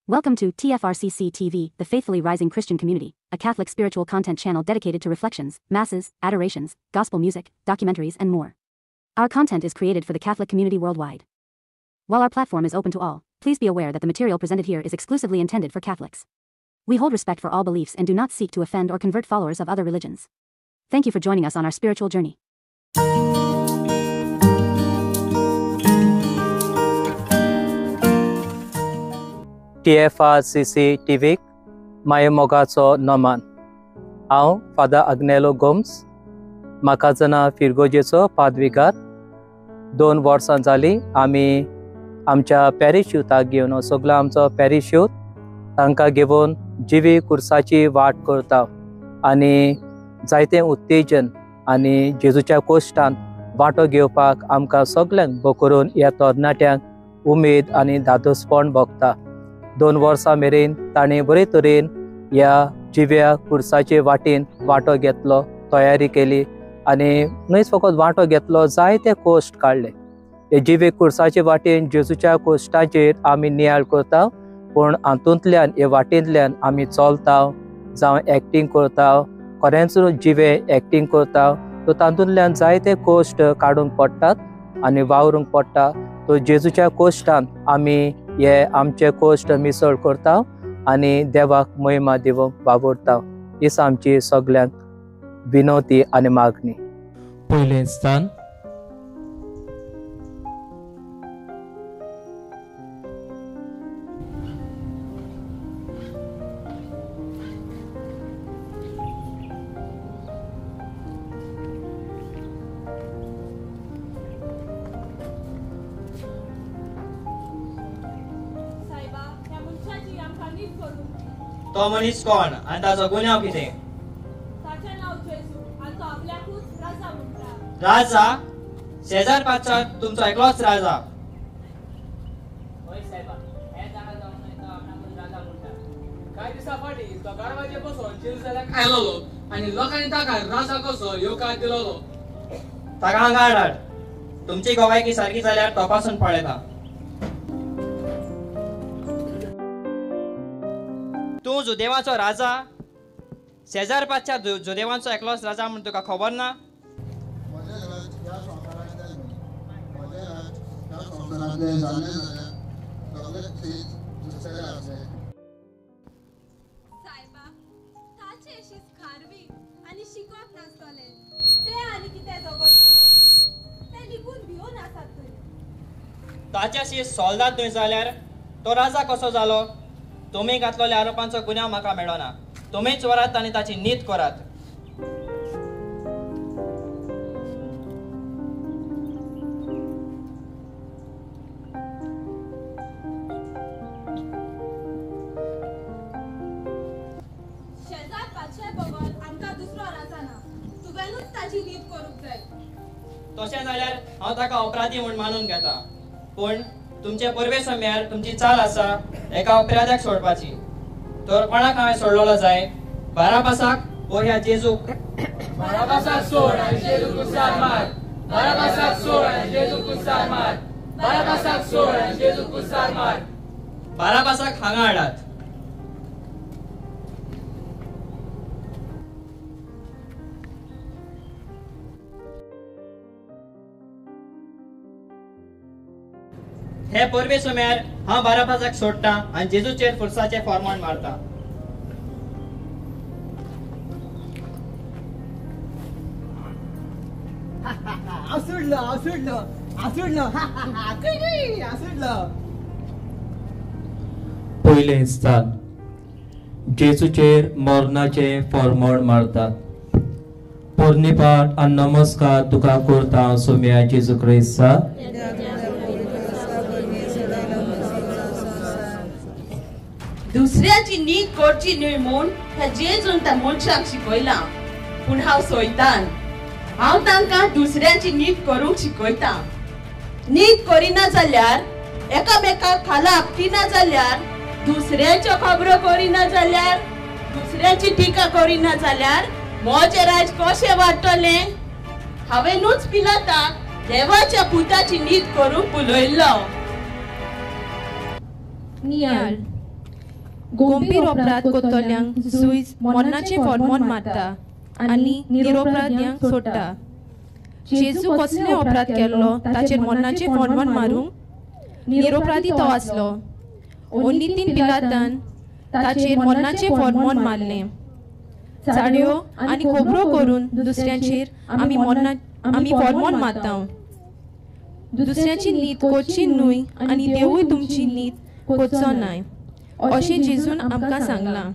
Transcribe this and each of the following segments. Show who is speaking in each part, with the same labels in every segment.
Speaker 1: Welcome to TFRCC TV, the Faithfully Rising Christian Community, a Catholic spiritual content channel dedicated to reflections, masses, adorations, gospel music, documentaries, and more. Our content is created for the Catholic community worldwide. While our platform is open to all, please be aware that the material presented here is exclusively intended for Catholics. We hold respect for all beliefs and do not seek to offend or convert followers of other religions. Thank you for joining us on our spiritual journey.
Speaker 2: TFRCC TV माये मोगाचो नमन। हांव father Agnelo Gomes, म्हाका फिरगोजेचो पादविकार। 2 वर्सां जाली आमी आमच्या parish युथाक घेवन सगळो आमचो पॅरिश युथ तांकां घेवन जिवी कुर्साची वाट करता आनी जायते उत्तेजन आनी जेजूच्या कोश्टान वांटो घेवपाक आमकां सगळ्यांक भोकरून ह्या तरणाट्यांक उमेद आनी धादोसपण भोगता। 2 वर्सां मेरेन ताणें बरे तरेन ह्या जिव्या कुर्साचे वाटेन वांटो घेतलो, तयारी केली आनी न्हयच फकत वांटो घेतलो, जायते कोश्ट काडले। हे जिवे कुर्साचे वाटेन जेजूच्या कोश्टाचेर आमी नियाळ करता, पूण हातूंतल्यान हे वाटेंतल्यान आमी चलता, जावं एक्टींग करता, खरेंच जिवे एक्टींग करता, तो तातूंतल्यान जायते कोश्ट काडूंक पडटात आनी वावरूंक पडटा। तो जेजूच्या कोश्टान आमी हे आमचे कोश्ट मिसळ करता आनी देवाक महिमा दिवंक वावरता। हीच आमची सगळ्यांक विनवती आनी मागणी।
Speaker 3: पयलें स्थान
Speaker 4: तो मनीस कोण आनी ताचो गुन्यांव कितें?
Speaker 5: ताचें नांव जेजू आनी तो आपल्याकूच राजा म्हणटा।
Speaker 4: राजा? शेजार पाचार तुमचो एकलोच राजा?
Speaker 6: होय सायबा, हे जाणा जावन तो आपल्याकूच राजा म्हणटा। कांय दिसा फाटीं तो गाडवाचेर बसून जेरुसलेमाक आयलोलो आनी लोकांनी ताका राजा कसो येवकार दिलोलो।
Speaker 4: ताका हांगा हाडात, तुमची गोवायकी सारकी जाल्यार तपासून पळयता। तूं जुदेवाचो राजा? शेजार पाचार जुदेवांचो एकलोच राजा म्हूण तुका खबर ना?
Speaker 5: सायबा, ताचे अशीच खारवी आनी शिकोप नासतले, ते आनी कितें झगडटले? ते निघून भिवून आसात थंय।
Speaker 4: ताच्याशी सोल्दाद न्हय जाल्यार तो राजा कसो जालो? तुम्ही घातलेल्या आरोपांचो गुन्यांव म्हाका मेळना। तुम्हीच वरात आनी ताची नीत करात।
Speaker 5: शेजार पाचशे बगर आमकां दुसरो राजा ना, तुवेंनूच ताची नीत करूंक जाय।
Speaker 4: तशें जाल्यार हांव ताका अपराधी म्हूण मानून घेता, पूण तुमचे परवेसम्यार तुमची चाल आसा एका अपराध्याक सोडपाची। तर कोणाक हांवें सोडलेलो जाय? बाराबासाक वो ह्या जेजूक?
Speaker 6: बाराबासाक सोड आनी जेजू कुर्सार मार। बाराबासाक सोड आनी जेजू कुर्सार मार। बाराबासाक सोड आनी जेजू कुर्सार मार।
Speaker 4: बाराबासाक हांगा हाडात। हे परवे सुम्यार हांव बाराबासाक सोडटा आनी जेजूचेर फुरसाचे फर्माण मारता।
Speaker 3: पयलें स्थान जेजूचेर मरणाचे फर्मोण मारतात। पोरनिपाट आनी नमस्कार तुका करता सोम्या जेजू क्रिस्ता।
Speaker 7: दुसऱ्याची नीत करची न्हय म्हूण ह्या जेजून त्या मनशाक शिकयला, पूण हांव सैतान। हांव तांकां दुसऱ्याची नीत करूंक शिकयता। नीत करिना जाल्यार, एकामेकाक खाला आपटिना जाल्यार, दुसऱ्याच्यो खबरो करिना जाल्यार, दुसऱ्याची टिका करिना जाल्यार म्हजें राज कशें वाडटलें? हांवेनूच पिलाताक देवाच्या पुताची नीत करूंक उलयल्लो।
Speaker 8: नियाळ गंभीर अपराध करतल्यांक जुईज मरणाचे फर्मोन मारता आनी निरपराध्यांक सोडटा. जेजू कसले अपराध केल्लो ताचेर मरणाचे फर्मोन मारूंक निरपराधी तो आसलो. ओन्ली 3 पिलातान ताचेर मरणाचे फर्मोन मारले. चाड्यो आनी खोबरो करून दुसऱ्यांचेर आमी फर्मोन मारता. दुसऱ्याची नीत करची न्हय आनी देवूय तुमची नीत करचो नाय अशें जेजून आमकां सांगलां.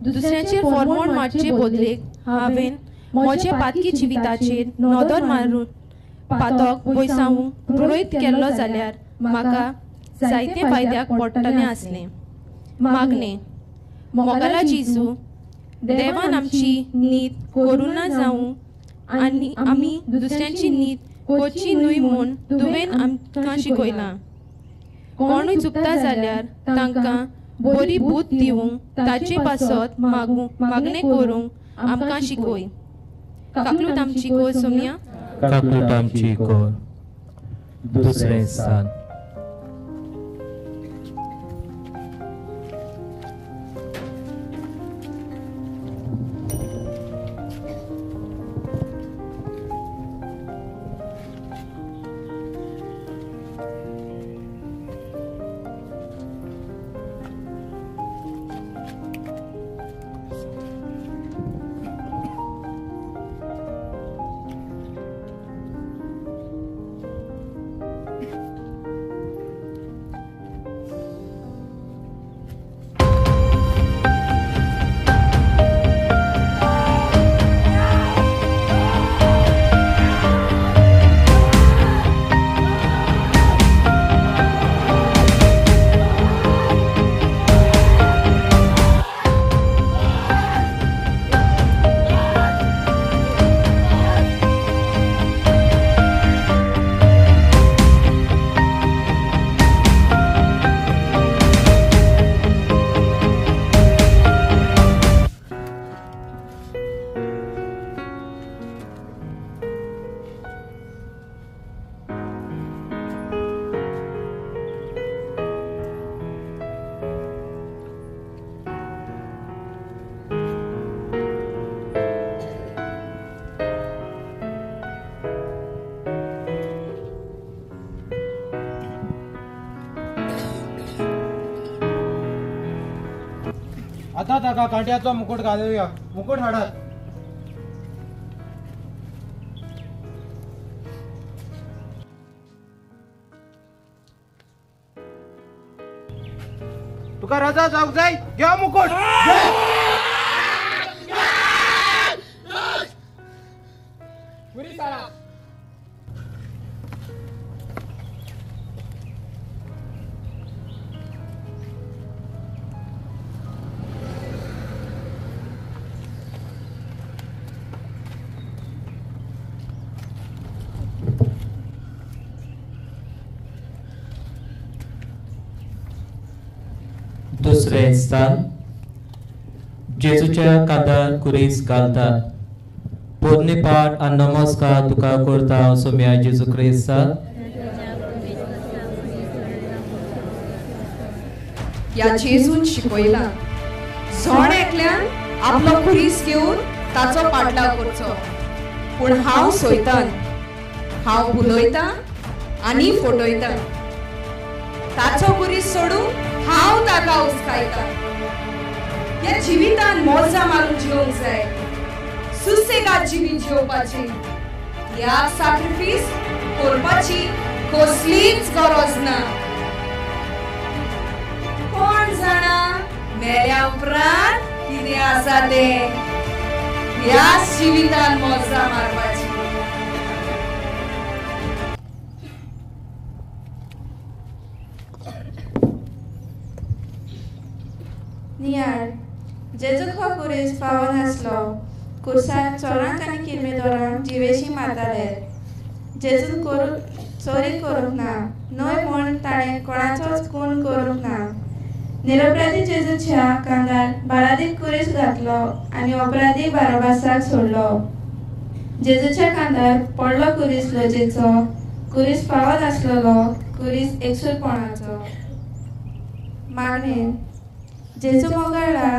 Speaker 8: दुसऱ्याचेर फर्मोन मारचे बदलेक हांवें म्हजे पातकी जिविताचेर नदर मारून पातक बयसावूंक प्रयत्न केल्लो जाल्यार म्हाका जायते फायद्याक पडटलें आसलें. मागणें मोगाला जेजू, देवान आमची नीत करूं ना जावं आनी आमी दुसऱ्यांची नीत करची न्हय म्हूण तुवें आमकां शिकयलां. कोणूय चुकता जाल्यार तांकां बरी बूत दिवंक ताचे पासत मागणें करूंक आमकां शिकय. काकलूट आमची कोर सोम्या.
Speaker 3: काकलूट आमची कोर. दुसरें स्थान.
Speaker 9: आता ताका कांट्याचो मुकुट घालुया. मुकुट हाडात. तुका राजा जावंक जाय. घे मुकुट.
Speaker 3: दुसरें स्थान. जेजूच्या कांतार कुरीस घालतात. पोरणी पाठ आनी नमस्कार तुका करता हांव सोम्या जेजू क्रिस्ता.
Speaker 10: या जेजून शिकयला झोण एकल्यान आपलो कुरीस घेवन ताचो पाटलाव करचो. पूण हांव सोयतान, हांव बुलयतां आनी फटयतां. ताचो कुरीस सोडून हांव ताका उस्कायतां. ह्या जिवितान मोजा मारून जिवंक जाय. सुसेगाद जिवीत जिवपाची. ह्या सॅक्रिफीस करपाची कसलीच गरज ना. कोण जाणा मेल्या उपरांत कितें आसा तें. ह्या जिवितान मोजा मारपाची.
Speaker 11: नियाळ जेजूक हो कुरीस फावो नासलो. कुर्सार चोरांक आनी किरमेदोरांक जिवेशी मारताले. जेजून चोरी करूंक ना न्हय म्हूण ताणें कोणाचोच खून करूंक ना. निरपराधी जेजूच्या कांदार बारादीक कुरीस घातलो आनी अपराधी बाराबासाक सोडलो. जेजूच्या कांदार पडलो कुरीस लोजेचो. कुरीस फावो नासलेलो. कुरीस एकसूरपणाचो. मागणें जेजू मोगाळा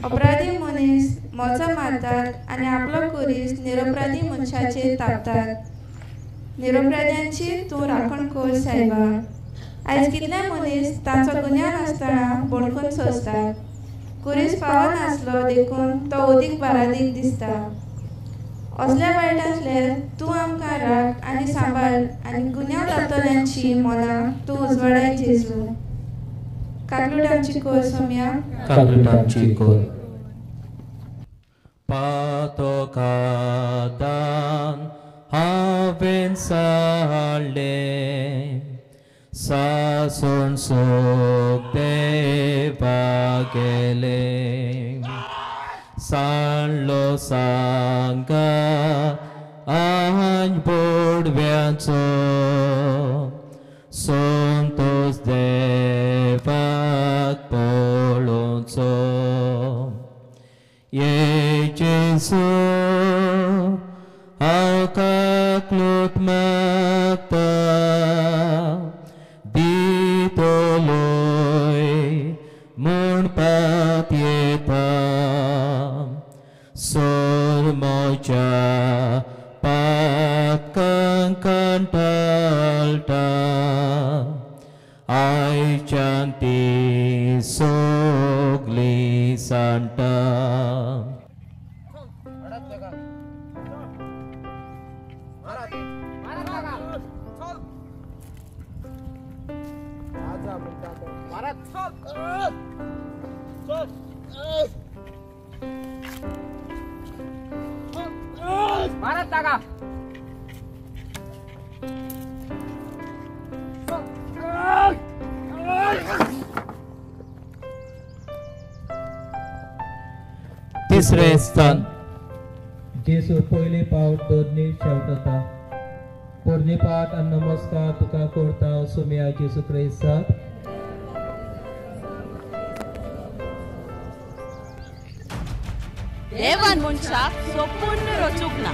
Speaker 11: अपराधी मनीस मोचा मारतात आनी आपलो कुरीस निरपराधी मनशाचेर तापतात. निरपराध्यांची तूं राखण कर सायबा. आयज कितले मनीस तांचो गुन्यांव नासतना बणकून सोंसतात. कुरीस फावो नासलो देखून तो ओदीक बारादीक दिसता. असल्या वायटांतल्यान तूं आमकां राख आनी सांबाळ आनी गुन्यांव जातल्यांची मनां तूं उजवाडाय जेजू. काकलूट आमची कोर सोम्या.
Speaker 3: काकलूट आमची core. Pato kadan haven salde sason sok de bagele sanlo sanga an bodvianzo sontos de vak polonzo. Ye Jesu akaklut makta ditoloy mun papieta sormoja pakang kantalta ai chanti sogli santa.
Speaker 2: तिसरे स्थान.
Speaker 3: जेसू पयले पावट दोरनी शेवटता. पोरणी पाट आनी नमस्कार तुका करता Saumya जेसू Crysta.
Speaker 7: देवान मनशाक संपूर्ण रचूंक ना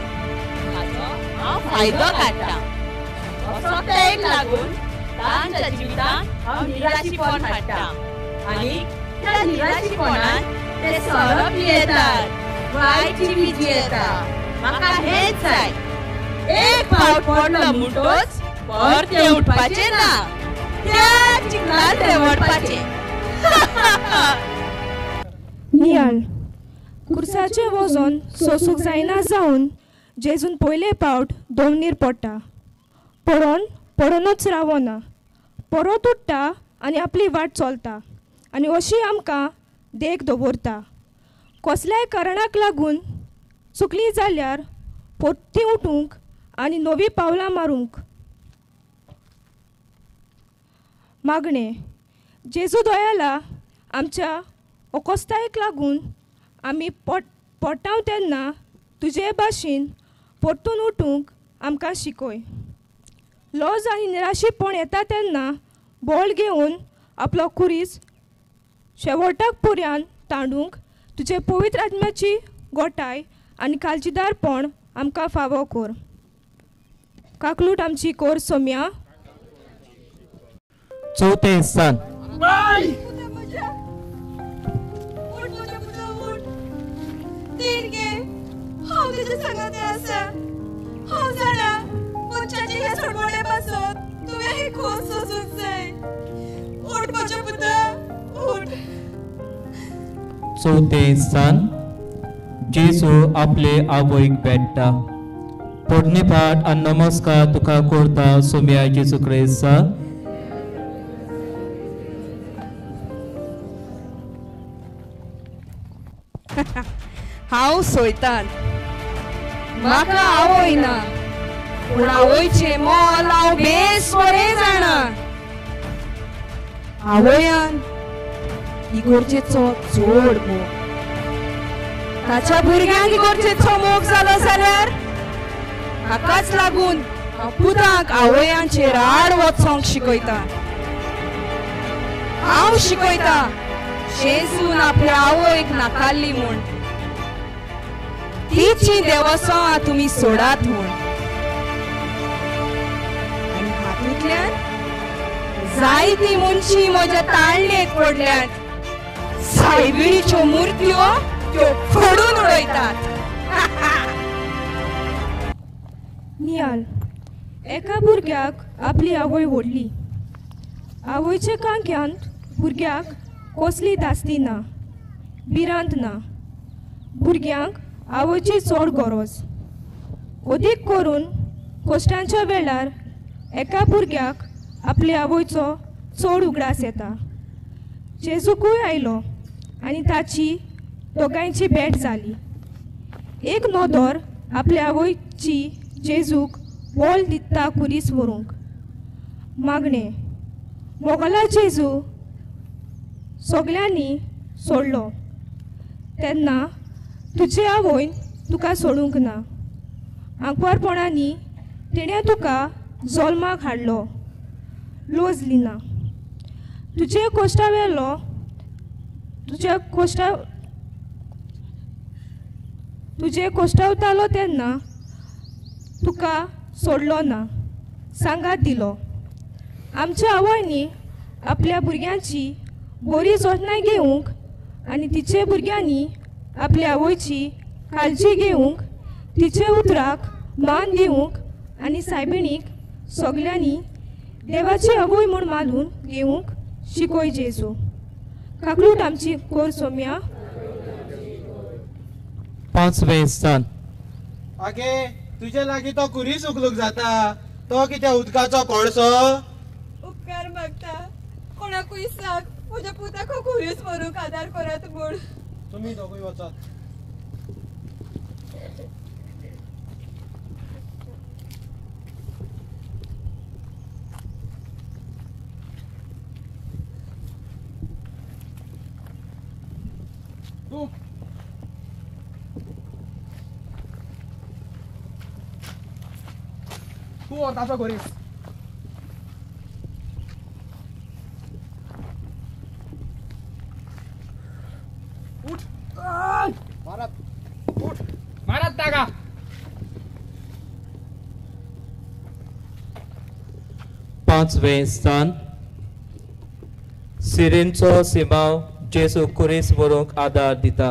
Speaker 7: हाचो हांव फायदो काडटा. असो तेक लागून तांच्या जिवितांत हांव निराशीपण हाडटा आनी त्या निराशीपणान ते सोरोप येतात वायट जिवीत येता. म्हाका हेच जाय. एक फावट पडलो म्हणटोच परते उठपाचें ना. त्या चिखलांत रेवडपाचें.
Speaker 8: नियाळ कुर्साचें वजन सोसूंक जायना जावन जेजून पयले पावट दोमनीर पडटा. पडोनूच रावना. परत उठटा आनी आपली वाट चलता आनी अशी आमकां देख दवरता. कसल्याय कारणाक लागून चुकली जाल्यार परती उठूंक आनी नवी पावलां मारूंक. मागणें जेजू दयाला आमच्या अकोस्तायेक लागून आमी पडटाव तेन्ना तुजे भाशेन परतून उठूंक आमकां शिकय. लॉज आनी निराशीपण येता तेन्ना बोळ घेवन आपलो कुरीस शेवटाक पर्यान तांडूंक तुजे पवित्र आत्म्याची गोठाय आनी काळजीदारपण आमकां फावो कर. काकलूट आमची कोर सोम्या.
Speaker 2: चौथे स्थान.
Speaker 5: हांव तुजे सांगाते आसा. हांव जाणा मनशाची हे सोडवणे पासून तुवें ही खोस सोसूंक जाय. उठ म्हज्या पुता उठ.
Speaker 2: चौथे स्थान. जेसू आपले आवयक भेटता. पोरणी पाट आनी नमस्कार तुका करता सोम्या जेसू क्रिस्ता.
Speaker 10: हांव सोयतान. म्हाका आवय ना पूण आवयचें मोल हांव बेस बरें जाणा. आवयान इगोर्जेचो चड मोग. ताच्या भुरग्यांक इगोर्जेचो मोग जालो जाल्यार हाकाच लागून हांव पुताक आवयांचेर आड वचोंक शिकयता. हांव शिकयता जेजून आपल्या आवयक नाकारली म्हूण. तिची देवसां तुमी सोडात म्हूण. आनी हातूंतल्यान जायतीं मनशी म्हज्या ताळणेक पडल्यात. सायबिणीच्यो मुर्त्यो त्यो फोडून उडयतात.
Speaker 8: नियाल, एका भुरग्याक आपली आवय ओडली. आवयच्या कांक्यांत भुरग्याक कसली दास्ती ना, भिरांत ना. भुरग्यांक आवयची चड गरज. अदीक करून कश्टांच्या वेळार एका भुरग्याक आपल्या आवयचो चड उगडास येता. जेजूकूय आयलो आनी ताची दोगांयची भेट जाली. एक नोदोर आपल्या आवयची जेजूक बोल दिता कुरीस व्हरूंक. मागणें, मोगला जेजू सगल्यांनी सोडलो तेन्ना तुजे आवयन तुका सोडूंक ना. आंकवारपणांनी तिणें तुका जल्माक हाडलो, लोजली ना. तुजे कश्टा वेलो तुजे कोश्टावतालो तेन्ना तुका सोडलो ना, सांगात दिलो. आमच्या आवयनी आपल्या भुरग्यांची बरी जतनाय घेवंक आनी तिचे भुरग्यांनी आपल्या आवयची काळजी घेवंक, तिचे उतराक मान दिवंक आनी सायबिणीक सगल्यांनी देवाची आवय म्हूण मानून घेवंक शिकोय जेजू. काकलूट आमची कोर सोम्या.
Speaker 2: 5वें स्थान.
Speaker 9: आगे तुजे लागीं तो कुरीस उखलूक जाता, तो कित्या उदकाचो कोळसो?
Speaker 5: उपकार मागता, कोणाकूय सांग म्हज्या पुताक कुरीस व्हरूंक आदार करात म्हूण.
Speaker 9: तुमी दोगूय वचात.
Speaker 6: तू ताचो कुरीस. उठ मारत, उठ मारत ताका.
Speaker 2: 5वें स्थान. सिरेनचो सिमाव जेजू कुरीस व्हरूंक आदार दिता.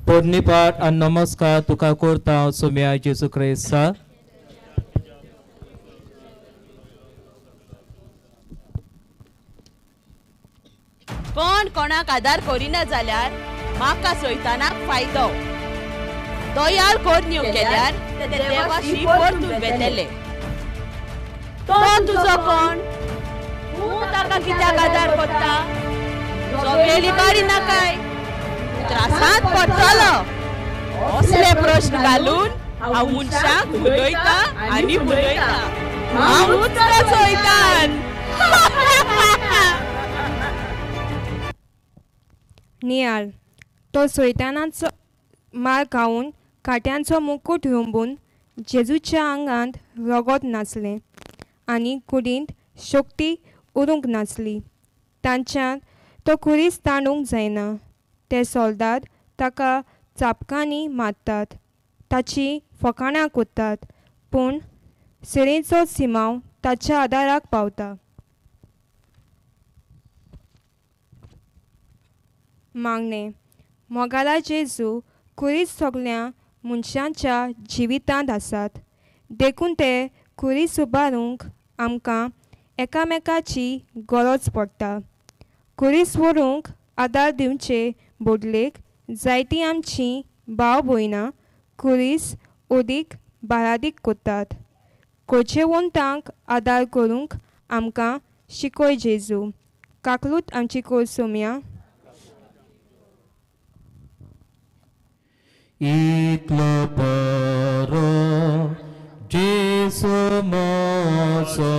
Speaker 2: पोरनीपाट आनी नमस्कार तुका करता हांव सोम्या जेजू क्रिस्ता.
Speaker 7: कोण कोणाक आदार करिना जाल्यार म्हाका सैतानाक फायदो. दयाळ कोरण्यो केल्यार ते देवाशी परतून बेतले. तो तुजो कोण? तूं ताका कित्याक आदार करता? सगळेली करिना काय? त्रासांत पडटलो. असले प्रश्न घालून हांव मनशाक बुडयता आनी बुडयता. हांवूच तो सैतान.
Speaker 8: नियाळ, तो सैतानाचो मार खावन काट्यांचो मुकूट हुंबून जेजूच्या आंगांत रगत नाचलें आनी कुडींत शक्ती उरूंक नाचली. तांच्यान तो कुरीस ताणूंक जायना. ते सोल्दाद ताका चापकांनी मारतात, ताची फकाणां कोत्तात, पूण सिरेचो सिमाव ताच्या आदाराक पावता. मागणें, मोगाला जेजू कुरीस सगळ्या मनशांच्या जिवितांत आसात. देखून ते कुरीस उबारूंक आमकां एकामेकाची गरज पडटा. कुरीस व्हरूंक आदार दिवचे बदलेक जायतीं आमचीं भाव भयणां कुरीस ओदीक बारादीक कोत्तात. कोचेवंतांक आदार करूंक आमकां शिकोय जेजू. काकलूत आमची कोर सोम्या.
Speaker 3: इतलो बरो जेजू मोचो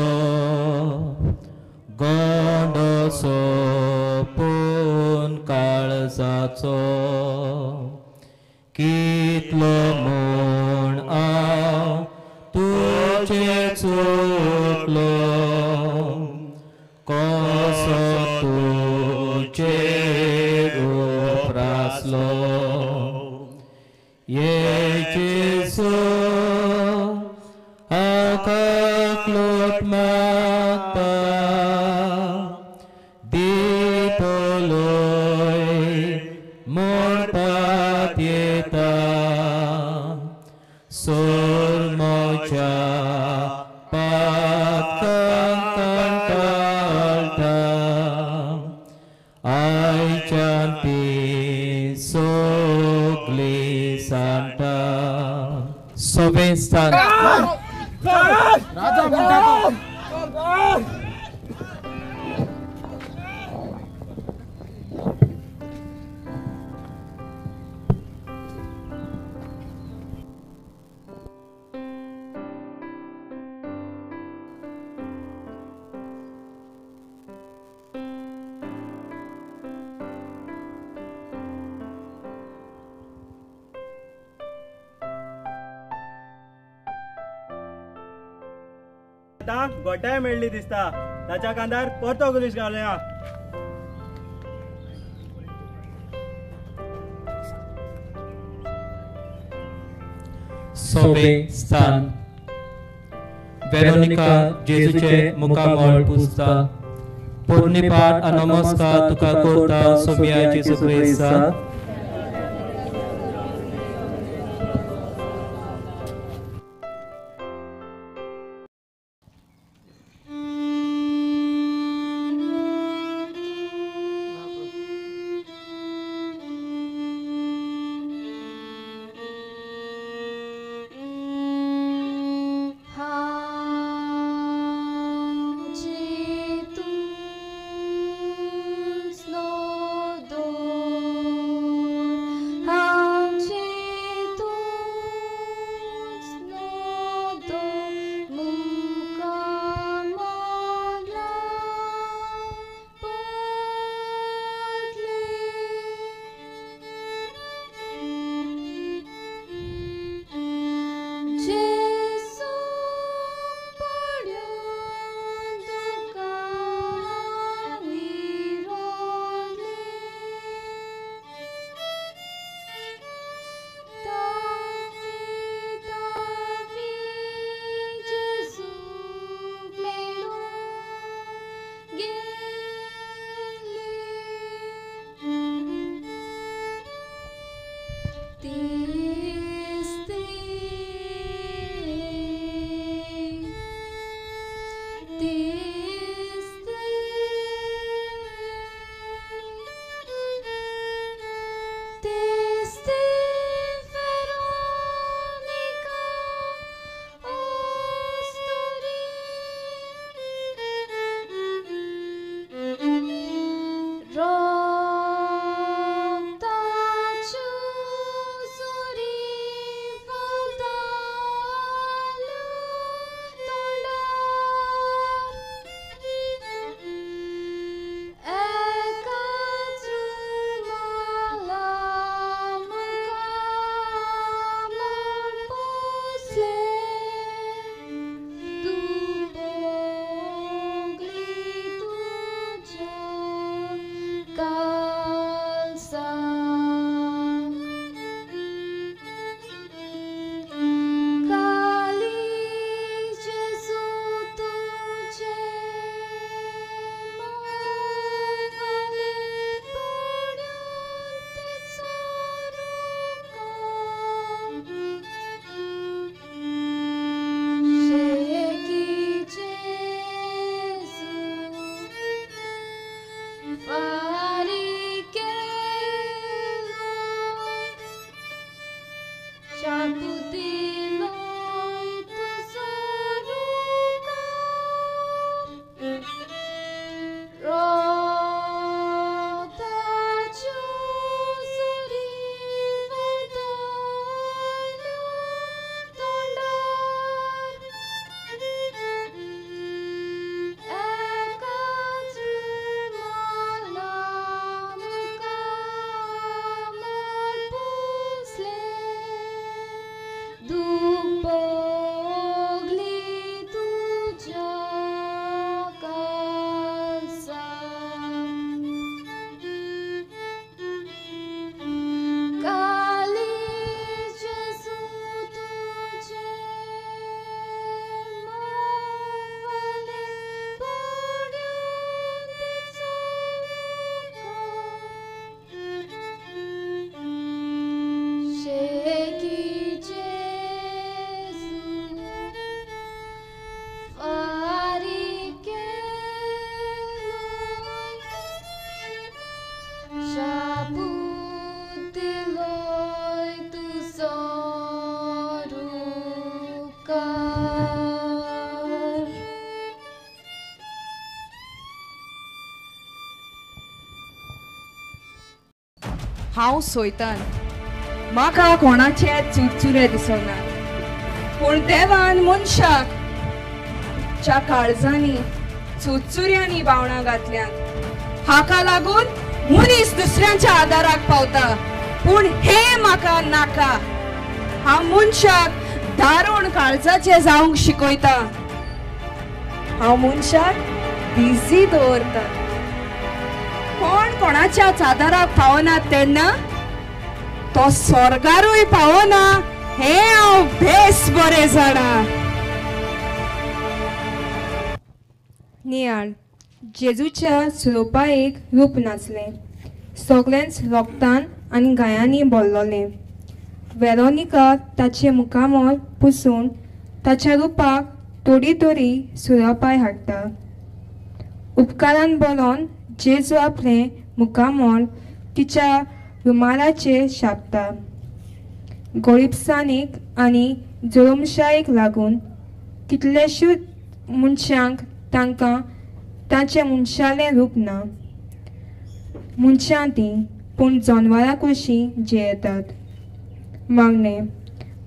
Speaker 3: गंडसो पूण काळजाचो. कितलो म्हूण हांव तुजे चुकलो, कसो तुजे उपरासलो. जेजू काकलूट मागता, दितलोय आयच्यान सोगली सांता
Speaker 2: सगळे स्थान
Speaker 9: राजा म्हणटा तो.
Speaker 12: गोटाय मेळ्ळी दिसता. ताच्या कांदार पोर्तुगीज घालया.
Speaker 3: सोबे स्थान वेरोनिका जेजूचे मुखामळ पुजता. पोरनिपाट आनी नमस्कार तुका करता सोबिया जेजू क्रिस्ता.
Speaker 5: No, do
Speaker 10: हांव सोयतान म्हाका कोणाचे चुरचुरे दिसना पूण देवान मनशाक च्या काळजांनी चुरचुऱ्यांनी बावणां घातल्यात हाका लागून मनीस दुसऱ्यांच्या आदाराक पावता पूण हे म्हाका नाका हांव मनशाक दारूण काळजाचे जावंक शिकयता हांव मनशाक बिजी दवरता कोण कोणाच्या आदाराक पावना तेन्ना तो स्वर्गारूय पावना हे हांव बेस बरें जाणा
Speaker 13: नियाळ जेजूच्या सुरोपायेक रूप नाचलें सगळेंच रोगतान आनी गायांनी भरलोलें वेरोनिका ताचे मुखामोल पुसून ताच्या रुपाक थोडी थोडी सुरोपाय हाडटा उपकारान बोलोवन जेजू आपलें मुखामोल तिच्या रुमालाचेर शापता गरीबसाणीक आनी जुळमशायेक लागून कितलेशूच मनशांक तांकां तांचें मनशालें रूप ना मनशां तीं पूण जनवरां कशीं जियेतात मागणें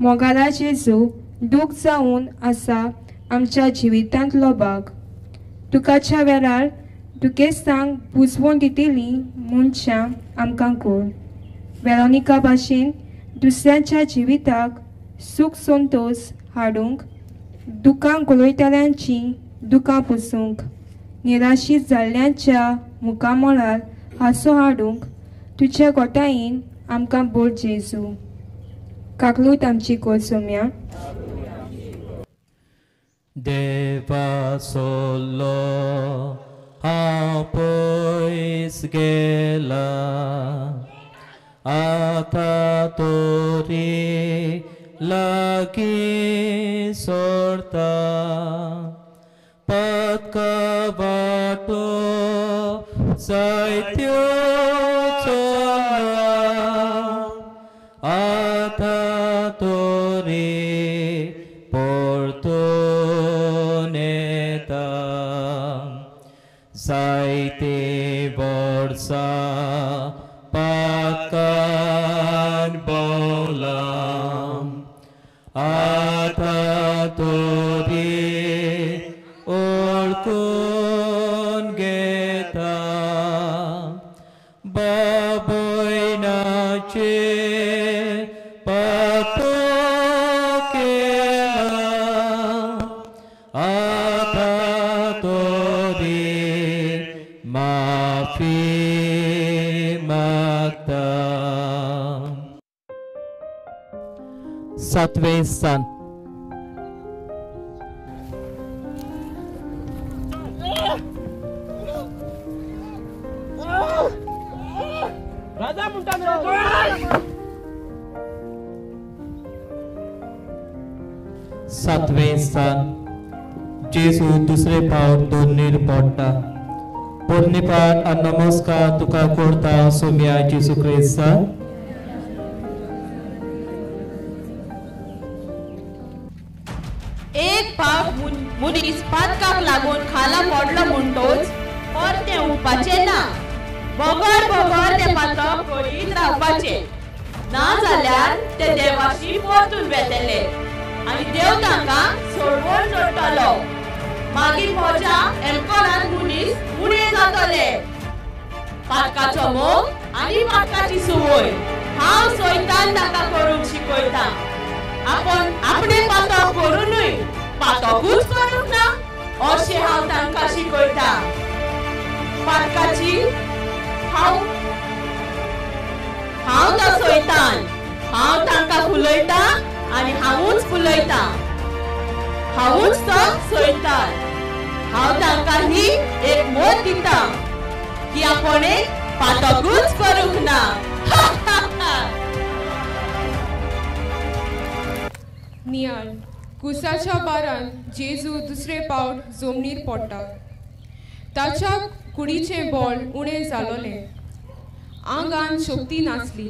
Speaker 13: मोगाला जेजू दूख जावन आसा आमच्या जिवितांतलो भाग दुखाच्या वेळार दुखेस्तांक बुजवून दितलीं मनशां आमकां कोण वेरोनिका भाशेन दुसऱ्यांच्या जिविताक सूख संतोश हाडूंक दुखांक घुलयतल्यांची दुखां पुसूंक निराशीत जाल्ल्यांच्या मुखामोलार हांसो हाडूंक तुज्या गोठायेन आमकां बोल जेजू काकलूत आमची कोल सोम्या
Speaker 3: देवा सोलो हांव पयस गेला आतां तोरी लागीं सोरता पत्का वाटो जायत्यो चोला आतां तोरी परतून येता जायते वर्सां पातकान भोंवला आतां तोरी ओळखून घेता बाबोयनाचे पातो केला आतां तोरी माफी मागता
Speaker 2: सातवें स्थान
Speaker 9: राजा म्हणटा
Speaker 3: सातवें स्थान जेजू दुसरे फावट दोनीर पडटा पोरनिपाट आनी नमस्कार तुका करता सोम्या जेजू क्रिस्ता
Speaker 7: एक पाव मुनीस पातकाक लागून खाला पडलो म्हणटोच परते उठपाचे ना बोगोड बोगोड ते पातक करीत रावपाचे ना जाल्यार ते देवाशी परतून वेतले आनी देव तांकां सोडवून जोडटलो मागीर म्हज्या एल्कोलान मुनीस उणे जातले पातकाचो मोग आनी पातकाची सुवय हांव सोयतान ताका करूंक शिकयता आपण आपणे पातक करूनय पातकूच करूंक ना अशें हांव तांकां शिकयता पातकाची हांव तो सोयतान हांव तांकां फुलयता आनी हांवूच फुलयता हांवूच तो सोयतान हांव तांकां ही एक मोद दिता की आपणे पातकूच करूंक ना
Speaker 13: नियाळ कुसाच्या बारान जेजू दुसरे फावट जमनीर पडटा ताच्या कुडीचें बळ उणें जालोलें आंगान शक्ती नासली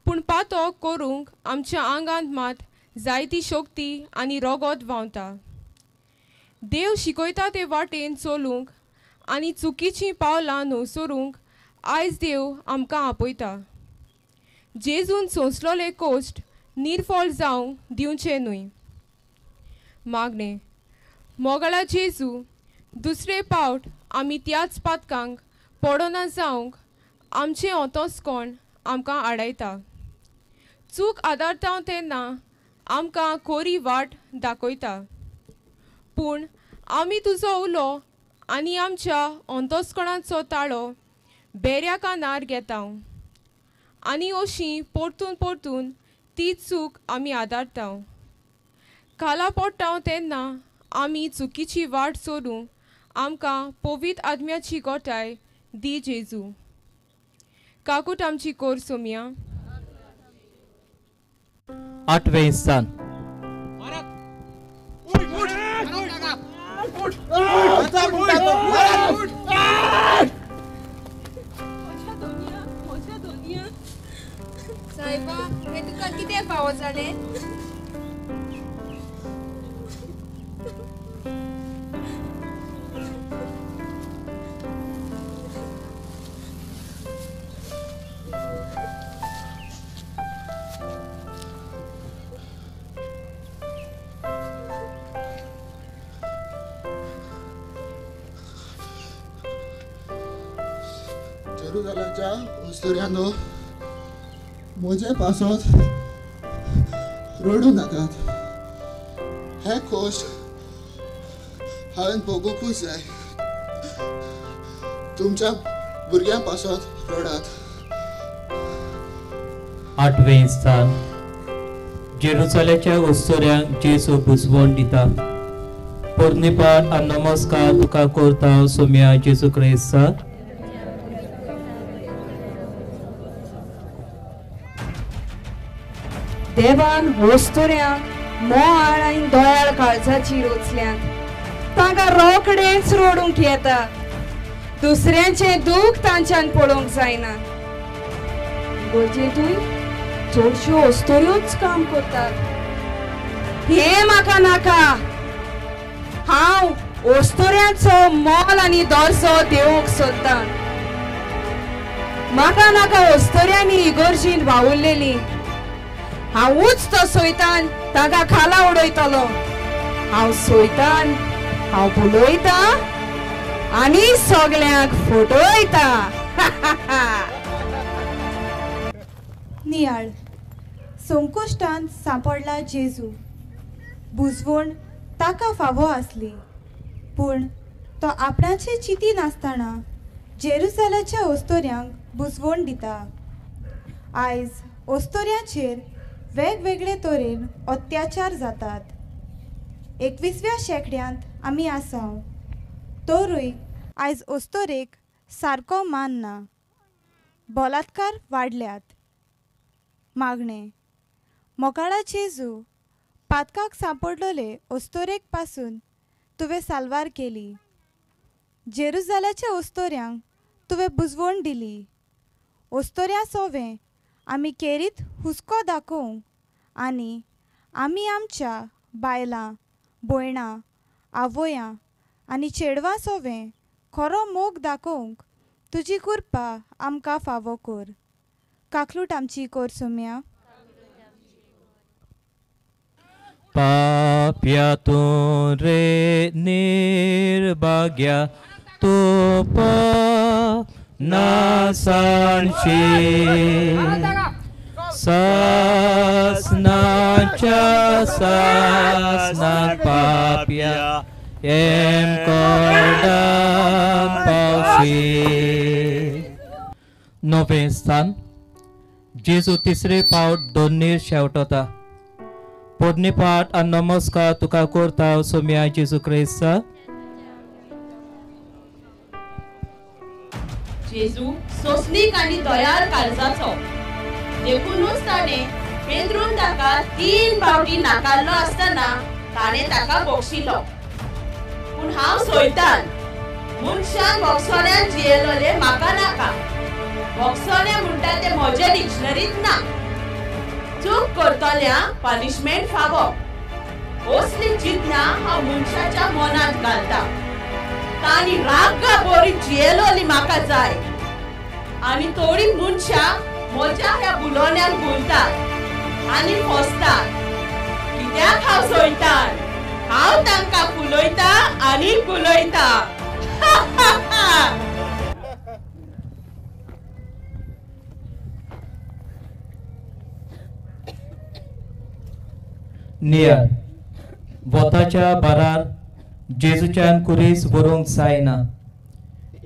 Speaker 13: पूण पातो करूंक आमच्या आंगांत मात जायती शक्ती आनी रगत व्हांवता देव शिकयता ते वाटेन चलूंक आनी चुकीचीं पावलां न्हवसरूंक आयज देव आमकां आपयता जेजून सोंसलोले कोश्ट निर्फळ जावंक दिवचे न्हय. मागणे मोगळा जेजू दुसरे पावट आमी त्याच पातकांक पडोना जावंक आमचें ओतोसकोण आमकां आडायता. चूक आदारता तेन्ना आमकां कोरी वाट दाखयता. पूण आमी तुजो उलो आनी आमच्या अंतस्कणाचो ताळो बेऱ्या कानार घेता आनी अशी परतून परतून ती चूक आमी आदारता. काला पडटा तेन्ना आमी चुकीची वाट सोडूंक आमकां पवित्र आत्म्याची गोठाय दी जेजू. काकूट आमची कोर सोम्या.
Speaker 3: 8वें स्थान.
Speaker 10: साहेबा हे तुका कितें फावो जालें?
Speaker 14: जेरुसलेमच्या उस्तुऱ्यांनो म्हजे पासत रडू नाकात. हे कोश्ट हांवें भोगूंकूच जाय. तुमच्या भुरग्यां पासत रडात.
Speaker 3: 8वें स्थान. जेरुसलेमच्या उस्तुऱ्यांक जेजू बुजवण दिता. पोरनिपाट आनी नमस्कार तुका करता सोम्या जेजू क्रिस्ता.
Speaker 10: देवान वस्तुऱ्यांक मोहाळ आनी दोयाळ काळजाची रोचल्यांत तांकां रोखडेच रोडूंक येता. दुसऱ्यांचें दूख तांच्यान पळोवंक जायना. गोजेतूय चडश्यो वस्तुऱ्योच काम करतात. हे म्हाका नाका. हांव वस्तुऱ्यांचो मोल आनी दर्जो दिवंक सोदतां. म्हाका नाका वस्तुऱ्यांनी इगर्जीन वावुरलेली. हांवूच तो सोयतान तांकां खाला उडयतलो. हांव सोयतान, हांव बुलयता आनी सगळ्यांक फटयता.
Speaker 5: नियाळ संकोश्टांत सांपडला जेजू. बुजवण ताका फावो आसली पूण तो आपणाचे चिती नासतना जेरुसलेमच्या ओस्तोऱ्यांक बुजवण दिता. आयज ओस्तोऱ्यांचेर वेगवेगळे तरेन अत्याचार जातात. 21व्या शेंकड्यांत आमी आसाव तोरूय आयज ओस्तोरेक सारको मान ना. बलात्कार वाडल्यात. मागणे मोगाळा जेजू पातकाक सांपडलोले ओस्तोरेक पासून तुवें साल्वार केली. जेरुसलेमच्या ओस्तोऱ्यांक तुवें बुजवण दिली. ओस्तोऱ्यां सोवें आमी केरीत हुस्को दाखोवंक आनी आमी आमच्या बायलां, भयणां, आवयां आनी चेडवां सोवें खरो मोग दाखोवंक तुजी कृपा आमकां फावो कर. काकलूट आमची कोर सोम्या.
Speaker 3: पाप्यातून रे निर्भाग्या तूप नासांची सासनाच्या सासनान पाप्या एम कोडान पावशी. 9वें स्थान. जेजू तिसरे पावट दोनीर शेवटता. पोरनिपाट आनी नमस्कार तुका करता सोम्या जेजू क्रिस्ता.
Speaker 7: जेजू सोंसणीक आनी दोयाळ काळजाचो देखूनच ताणें पेद्रून ताका 3 फावटी नाकारलो आसतना ताणें ताका बोक्षिलो. पूण हांव सोयतान मनशान बोगसोण्यान जियेलोले म्हाका नाका. बोगसोणे म्हणटा ते म्हज्या डिक्शनरींत ना. चूक करतल्यांक पनिशमेंट फावो. असली चिंतना हांव मनशाच्या मनांत घालता. ताणी राग्गा बरी जियेलोली म्हाका जाय आनी थोडी मनशां म्हज्या ह्या बुलोवण्यांक बोलतात आनी फसतात कित्याक हांव सोयतां हांव तांकां फुलयता आनी फुलयता
Speaker 3: नियाळ वताच्या बारार जेजूच्यान कुरीस व्हरूंक जायना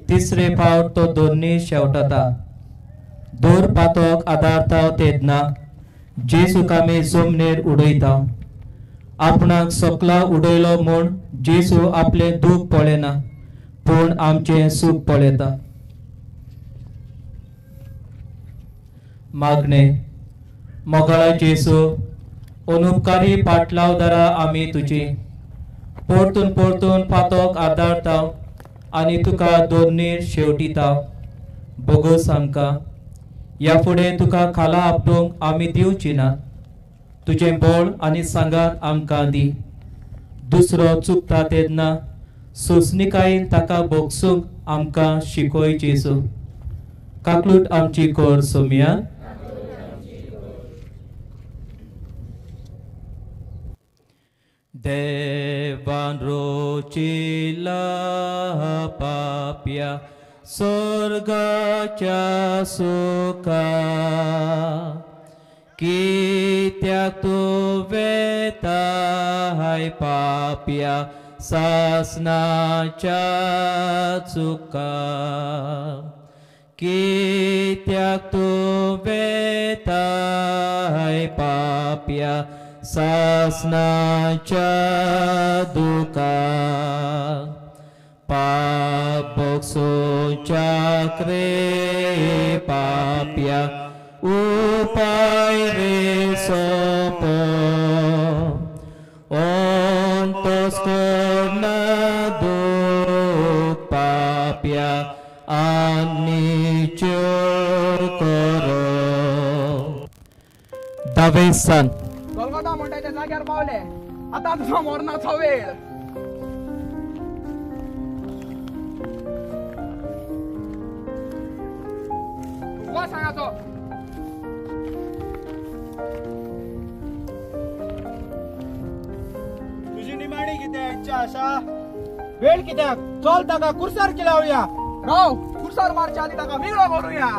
Speaker 3: तिसरे फावट तो दोन्ही शेवटता दोर पातोक आदारता तेदना जेजूक आमी जमनीर उडयता आपणाक सकला उडयलो म्हूण जेजू आपले दूख पळयना पूण आमचे सूख पळयता मागणे मोगाळा जेजू अनुपकारी पाटलावदारा आमी तुजी परतून परतून पातोक आदारता आनी तुका दोन्हीर शेवटिता बोगस आमकां ह्या फुडें तुका खाला आपटूंक आमी दिवची ना तुजें बळ आनी सांगात आमकां दी दुसरो चुकता तेन्ना सोंसणिकायेन ताका बोगसूंक आमकां शिकय जेजू काकलूट आमची कोर सोम्या देवान रोचिला पाप्या स्वर्गाच्या सुखा कित्याक तूं वेता हाय पाप्या सासनाच्या चुका कित्याक तूं वेता हाय पाप्या सासनाच्या दुका पाप बोगसूच्या क्रे पाप्या उपाय रे सोपो ओंतोस कोर्ना दुख पाप्या आनी चोर करो दावेसान
Speaker 6: गोलगोथा म्हणटा त्या जाग्यार पावले आता तुझा मरणाचो वेळ तुका सांगाचो
Speaker 9: तुझी निमाणी कित्याक इच्छा आसा वेळ कित्याक चल ताका कुर्सार केलावया
Speaker 6: राव कुर्सार मारच्या आधी ताका वेगळो करूया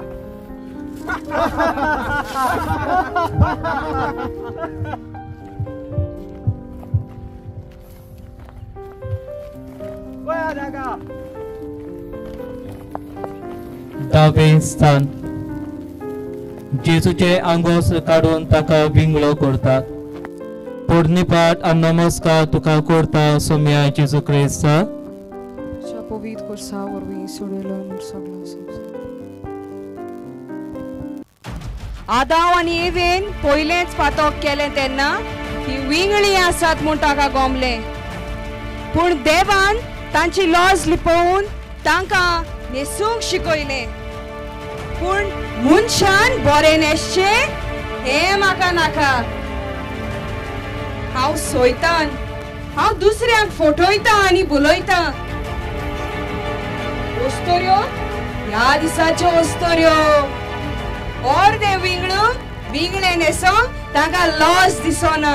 Speaker 3: दावे स्थान जेजूचे आंगोस काढून ताका विंगळो करतात पोडणीपाट आनी नमस्कार तुका करता सोम्या जेजू क्रिस्ता
Speaker 10: पवित्र kursa वरवीं सोडयलो आदाव आनी एवेन पयलेंच पातोक केलें तेन्ना ही विंगळी आसात म्हूण ताका गोमले पूण देवान तांची लॉज लिपोवन तांकां न्हेसूंक शिकयलें पूण मनशान बरें न्हेसचें हें म्हाका नाका हांव सोयतां हांव दुसऱ्यांक फटयतां आनी बुलयतां ओस्तोऱ्यो ह्या दिसाच्यो ओस्तोऱ्यो अर्दे विंगळे न्हेसोंक तांकां लॉस दिसना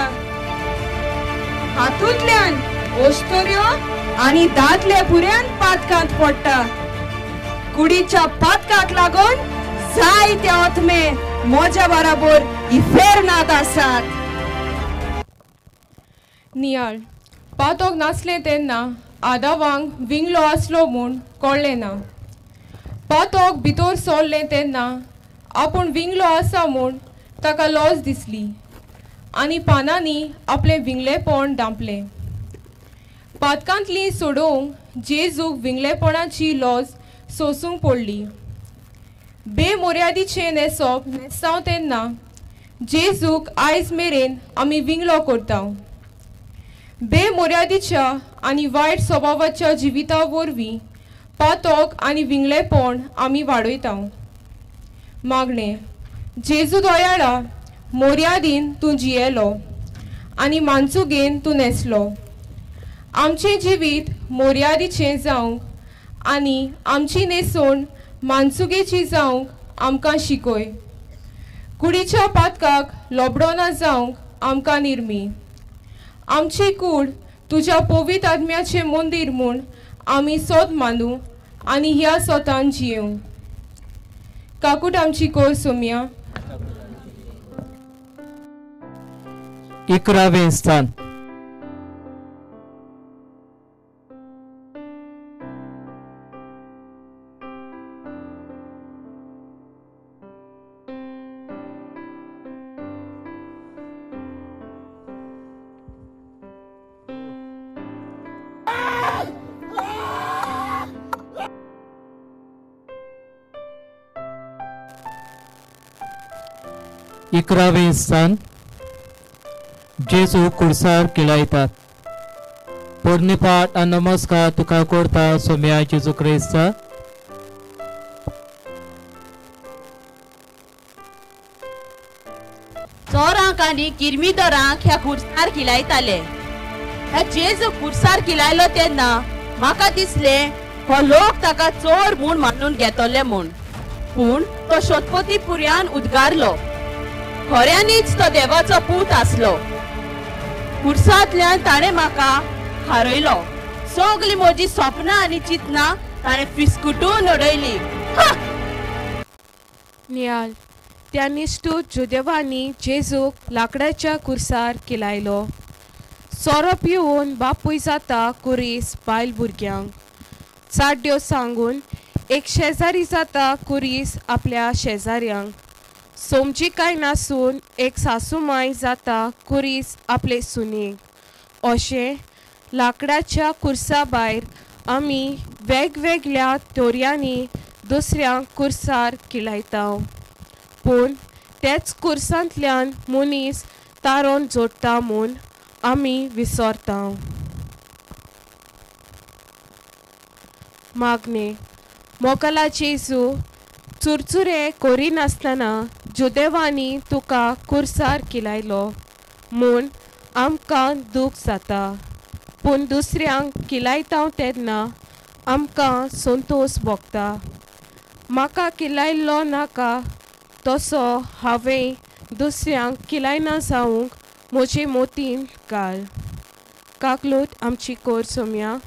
Speaker 10: हातूंतल्यान ओस्तोऱ्यो आनी दादले पुऱ्यान पातकांत पडटा कुडीच्या पातकाक लागून जायते आत्मे म्हज्या बराबर इफेरनात आसात
Speaker 13: नियाळ पातोक नासलें तेन्ना आदावांक विंगलो आसलो म्हूण कळ्ळें ना पातोक भितर सरलें तेन्ना आपूण विंगलो आसा म्हूण ताका लॉस दिसली आनी पानांनी आपलें विंगलेपण दांपलें पातकांतली सोडोवंक जेजूक विंगलेपणाची लॉस सोसूंक पडली बेमर्यादीचें न्हेसप न्हेसांव तेन्ना जेजूक आयज मेरेन आमी विंगलो करता बेमर्यादीच्या आनी वायट स्वभावाच्या जिविता वरवीं पातोक आनी विंगलेपण आमी वाडयता मागणे जेजू दोयाळा मर्यादीन तूं जियेलो आनी मानसुगेन तूं न्हेसलो आमचें जिवीत मर्यादीचें जावंक आनी आमची न्हेसोण मानसुगेची जावंक आमकां शिकय कुडीच्या पातकाक लोबडोना जावंक आमकां निर्मी. आमची कूड तुज्या पवित्र आत्म्याचे मंदिर म्हूण आमी सोद मानू आनी ह्या सोतान जियेव. काकूट आमची कोर सोम्या.
Speaker 3: 11वें स्थान. इकरावें स्थान. जेजू कुर्सार किलायतात. पोरनिपाट आनी नमस्कार तुका करता सोम्या जेजू क्रिस्ता.
Speaker 7: चोरांक आनी किरमीदोरांक ह्या कुर्सार किलायताले. ह्या जेजू कुर्सार किलायलो तेन्ना म्हाका दिसले हो लोक ताका चोर म्हूण मानून घेतले म्हूण. पूण तो शोधपोती पुर्यान उद्गारलो. खऱ्यांनीच तो देवाचो पूत आसलो. कुर्सांतल्यान ताणें म्हाका हारयलो. सगळीं म्हजी स्वप्नां आनी चिंतनां ताणें फिस्कुटून उडयली.
Speaker 8: नियाल त्या निश्ठूर जुदेवांनी जेजूक लाकडाच्या कुर्सार किलायलो. सोरो पिवून बापूय जाता कुरीस बायल भुरग्यांक. चाड्ड्यो सांगून एक शेजारी जाता कुरीस आपल्या शेजाऱ्यांक. सोमची काय नासून एक सासूमाय जाता कुरीस आपले सुनीक. अशें लाकडाच्या कुर्सा भायर आमी वेगवेगळ्या तोरयांनी दुसऱ्यांक कुर्सार किलायता. पूण तेच कुर्सांतल्यान मनीस तारोन जोडटा म्हूण आमी विसरता. मागणे. मोकला जेजू चुरचुरे करिनासतना जुदेवांनी तुका कुर्सार किलायलो म्हूण आमकां दूख जाता. पूण दुसऱ्यांक किलायता तेन्ना आमकां संतोश भोगता. म्हाका किलायल्लो नाका तसो हांवें दुसऱ्यांक किलायना जावंक म्हजे मोतीन घाल. काकलूट आमची कोर सोम्या.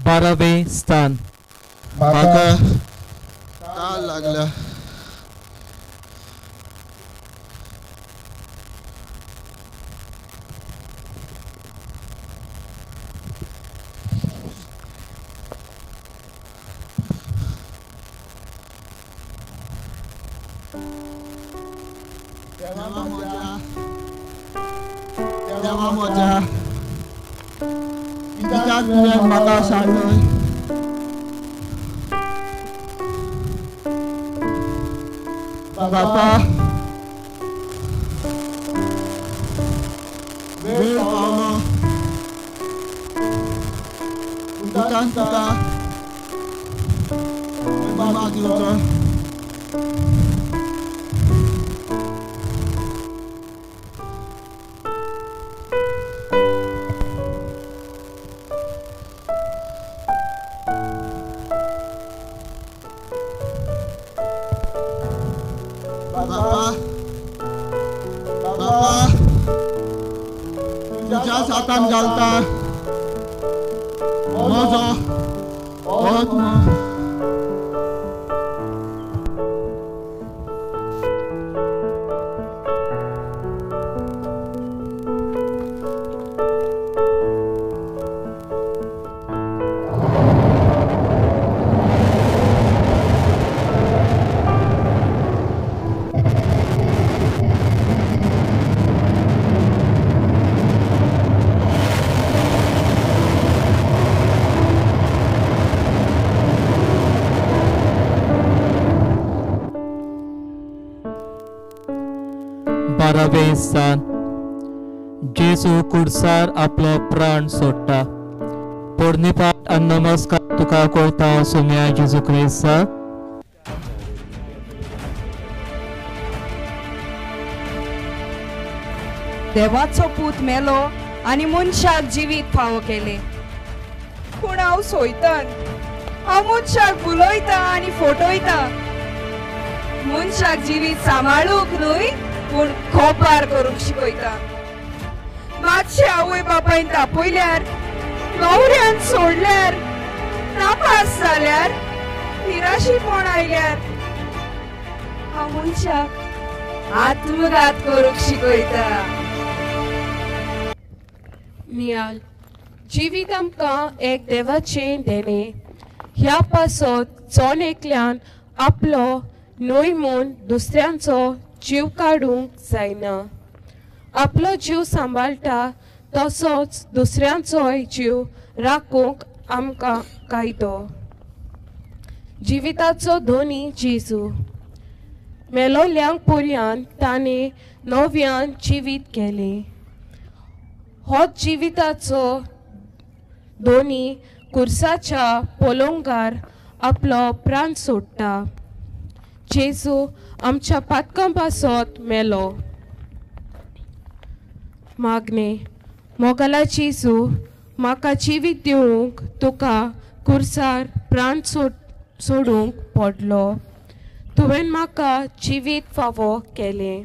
Speaker 3: 12वें स्थान.
Speaker 14: म्हाका ताळ लागला. देवा म्हज्या कित्याक तुवें म्हाका सांडून बापा वेळ पावलो. उदकान तुका माग दिवचो. तुझ्या हातान घालता म्हजो आत्मा.
Speaker 3: बारावें स्थान. जेजू कुर्सार आपलो प्राण सोडटा. पोरनिपाट आनी नमस्कार तुका करता सोम्या जेजू क्रिस्ता.
Speaker 10: देवाचो पूत मेलो आनी मनशाक जिवीत फावो केले. पूण हांव सोयतान हांव मनशाक बुलयता आनी फटयता. मनशाक जिवीत सांबाळूंक न्हय पूण खोपार करूंक शिकयता. मातशे आवय बापायन तापयल्यार, गौऱ्यान सोडल्यार, नापास जाल्यार, निराशीपण आयल्यार हांव मनशाक आत्मघात करूंक शिकयता.
Speaker 13: नियाल, जिवीत आमकां एक देवाचें देणें. ह्या पासत चोन एकल्यान आपलो न्हय म्हूण दुसऱ्यांचो जीव काडूंक जायना. आपलो जीव सांबाळटा तसोच दुसऱ्यांचोय जीव राखूंक आमकां कायदो. जिविताचो धोनी जेजू. मेलोल्यांक पर्यान ताणें नव्यान जिवीत केलें. होच जिविताचो धोनी कुर्साच्या पोलोंगार आपलो प्राण सोडटा. जेजू आमच्या पातकां पासत मेलो. मागणे. मोगला जेजू, म्हाका जिवीत दिवंक तुका कुर्सार प्राण सोडूंक पडलो. तुवें म्हाका जिवीत फावो केलें.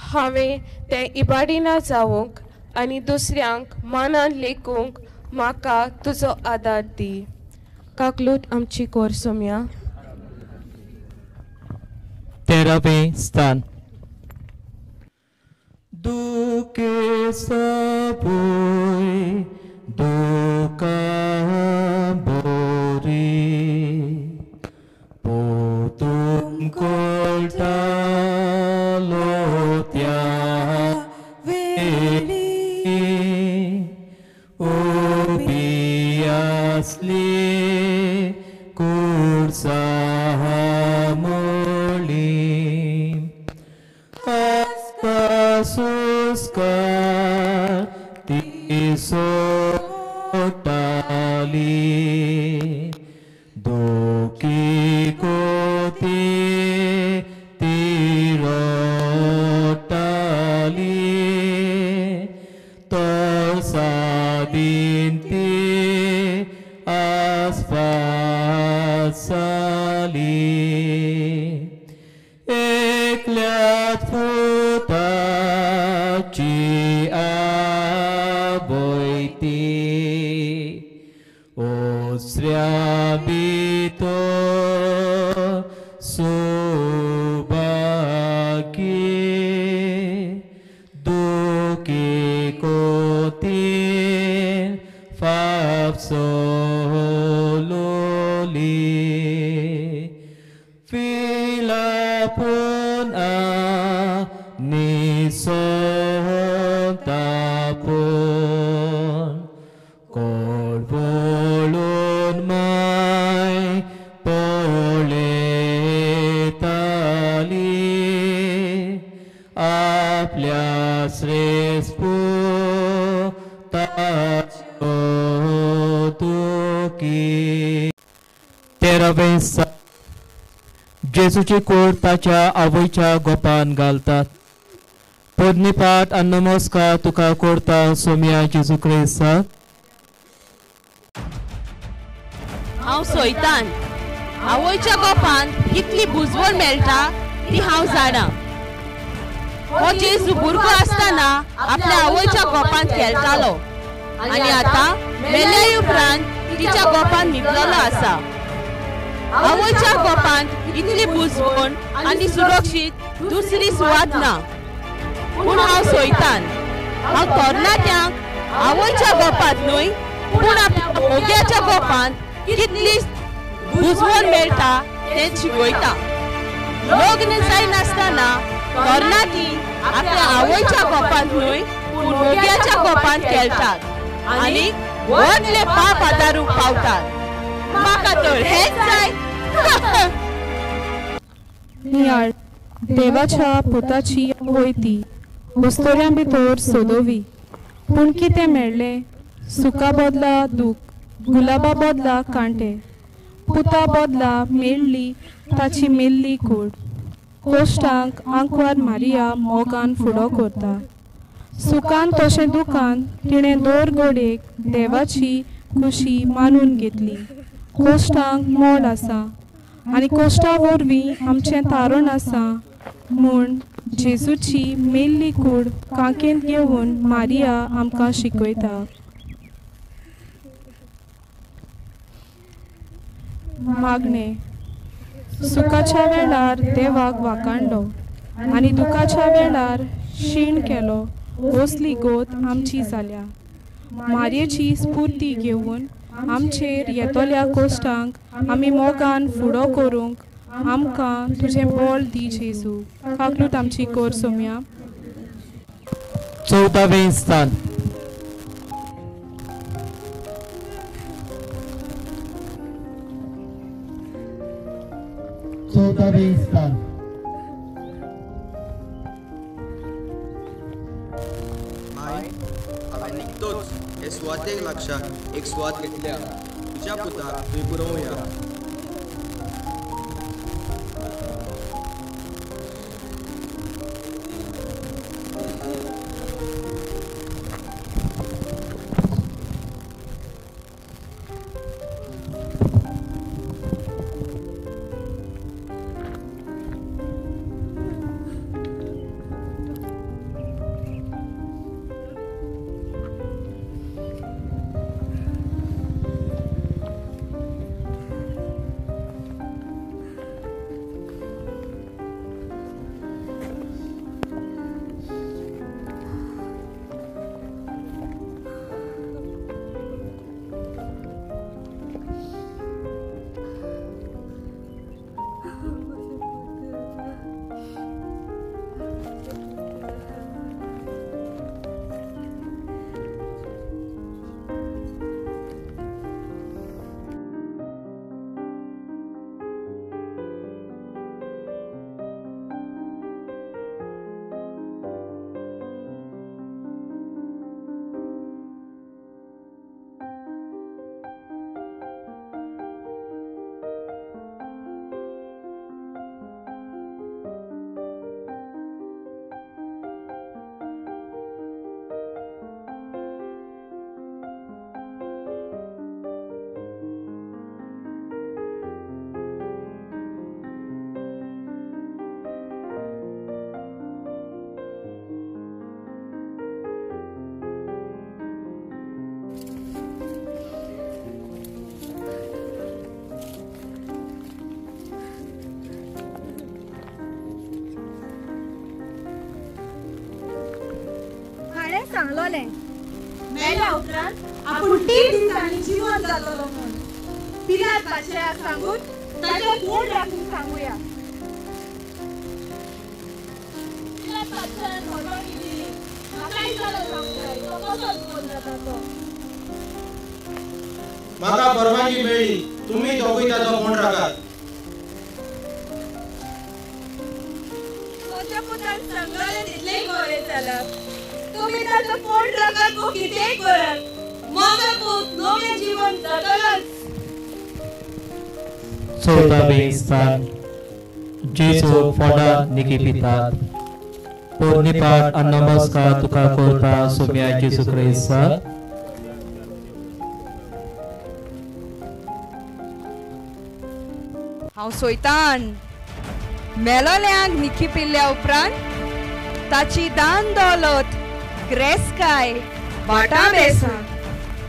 Speaker 13: हांवें तें इबाडिना जावंक आनी दुसऱ्यांक मानान लेखूंक म्हाका तुजो आदार दी. काकलूत आमची कोर सोम्या.
Speaker 3: 13वें स्थान. दुखे सबोय दुका बोरी पोतुम कोल्टा लोत्या वेली ओबियासली कुर्सा मोली Suskar tisotali doki koti tirotali torsadinti asfasali eklat futa ci aboiti osriabito subaki duki kotin fapsololi filapun nisotapun korbolun mai poletali आपल्या श्रेष्ठ तुकी. 13वें स्थान. जेजूची कूड ताच्या आवयच्या गोपान घालतात. पोदनीपाट आनी नमस्कार तुका करता सोम्या जेजू क्रिस्ता.
Speaker 7: हांव सोयतान. आवयच्या गोपान कितली बुजवण मेळटा ती हांव जाणा. हो जेजू भुरगो आसतना आपल्या आवयच्या गोपांत खेळटालो आनी आतां मेल्या उपरांत तिच्या गोपांत न्हिदलेलो आसा. आवयच्या गोपांत इतली बुजवण आनी सुरक्षीत दुसरी सुवात ना. पूण हांव सोयतान. हांव तरणाट्यांक आवयच्या गोपांत न्हय पूण आपल्या भोग्याच्या गोपांत कितली बुजवण मेळटा तें शिकयता. लग्न जायनासतना तरणाटी आपल्या आवयच्या गोपांत न्हय पूण भोग्याच्या गोपांत खेळटात आनी व्हडले पाप आदारूंक पावतात. म्हाका तर हेच जाय.
Speaker 8: नियाळ. देवाच्या पुताची आवय ती वस्तोऱ्यां भितर सोदोवी. पूण कितें मेळ्ळें? सुका बदला दूख, गुलाबा बदला कांटे, पुता बदला मेळ्ळी ताची मेल्ली कूड. कोश्टांक आंकवार मारिया मोगान फुडो करता. सुकान तशें दुखान तिणें दोर गोडेक देवाची खुशी मानून घेतली. कोश्टांक मोड आसा आनी कोश्टा वरवीं आमचें तारण आसा म्हूण जेजूची मेल्ली कूड कांकेंत घेवन मारिया आमकां शिकयता. मागणे. सुखाच्या वेळार देवाक वाकाणलो आनी दुखाच्या वेळार शीण केलो असली गोत आमची जाल्या. मारयेची स्फूर्ती घेवन आमचेर येतोल्या कोश्टांक आमी मोगान फुडो करूंक आमकां तुजें बोल दी जेजू. काकलूत आमची कोर सोम्या.
Speaker 3: 14वें स्थान.
Speaker 15: हांवें निकतोच हे सुवातेक लागशाक एक सुवात घेतल्या. तुज्या पुताक थंय पुरोवया.
Speaker 5: सांगलोले मेल्या उपरांत आपूण 3 दिसांनी जिवंत जातलो म्हूण. पिलात पाशेक सांगून ताचे फूड राखून सांगुया. पिलात पाशेन फोटो दिली म्हाकाय जालो सांगताय तो कसो जिवंत जाता तो.
Speaker 9: म्हाका परवानगी मेळ्ळी. तुम्ही दोगूय ताचो फोण राखात.
Speaker 5: तुज्या पुताक सांगलोले तितलेय बरें जालां. तुम्ही ताचो फोन राखात वो कितेंय करात. माझा पूत नवें जीवन जगलाच.
Speaker 3: 14वें स्थान. जेजू फोंडांत निकिपितात. पोरनिपाट आनी नमस्कार तुका करता सोम्या जेजू क्रिस्ता.
Speaker 10: हांव सोयतान मेलोल्यांक निखिपिल्ल्या उपरांत ताची दान दौलत ग्रेस्काय वाटा बेसा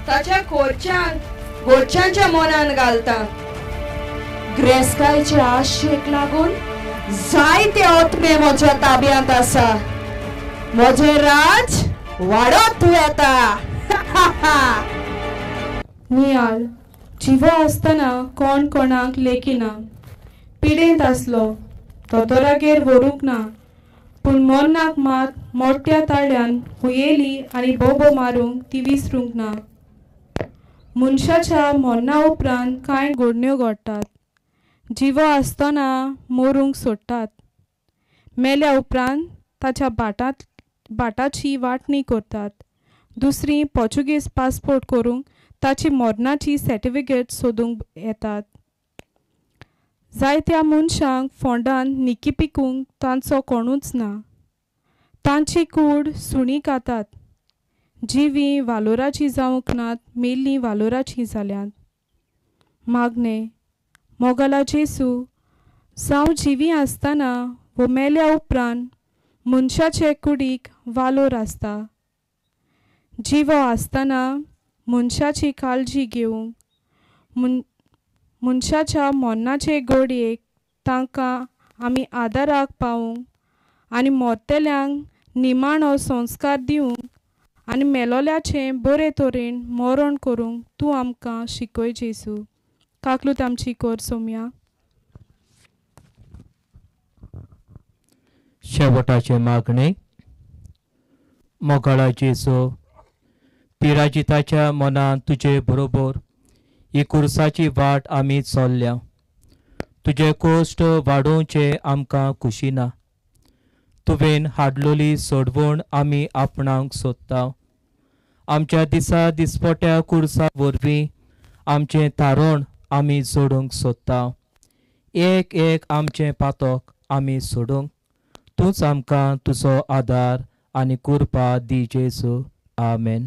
Speaker 10: ताच्या गोरच्यांच्या मनान घालता. ग्रेस्कायच्या आशेक लागून जायते आत्मे म्हज्या ताब्यांत आसा. म्हजें राज वाडत येता.
Speaker 8: नियाळ. जिवो आसतना कोण कोणाक लेखिना. पिडेंत आसलो दोतोरागेर व्हरूंक ना. पूण मरणाक मात मोठ्या ताळ्यान हुयेली आनी बोबो मारूंक ती विसरूंक ना. मनशाच्या मरणा उपरांत कांय घडण्यो घडटात. जिवो आसतना मरूंक सोडटात. मेल्या उपरांत ताच्या बाटाची वांटणी करतात. दुसरी पोर्चुगीज पासपोर्ट करूंक ताची मरणाची सर्टिफिकेट सोदूंक येतात. जायत्या मनशांक फोंडांत निकिपिकूंक तांचो कोणूच ना. तांची कूड सुणी कातात. जिवीं वालोराची जावंक नात मेल्लीं वालोराची जाल्यात. मागणे. मोगला जेसू जावं जिवी आसतना वो मेल्या उपरांत मनशाचे कुडीक वालोर आसता. जिवो आसतना मनशाची काळजी घेवंक मनशाच्या मोन्नाचे गोडयेक तांकां आमी आदाराक पावूंक आनी मोरतेल्यांक निमाणो संस्कार दिवंक आनी मेलोल्याचें बरे तरेन मरण करूंक तूं आमकां शिकय जेसू. काकलूत आमची कोर सोम्या.
Speaker 3: शेवटाचे मागणे. मोगाळा जेसू, पिराजिताच्या मनान तुजे बरोबर ही कुर्साची वाट आमी चल्ल्या. तुजे कोश्ट वाडोवचे आमकां खुशी ना. तुवें हाडलोली सोडवण आमी आपणाक सोदता. आमच्या दिसा दिसपट्या कुर्सा वरवीं आमचें तारण आमी सोडूंक सोदता. एक एक आमचें पातोक आमी सोडूंक तूंच आमकां तुजो आदार आनी कृपा दी जेसू. आमेन.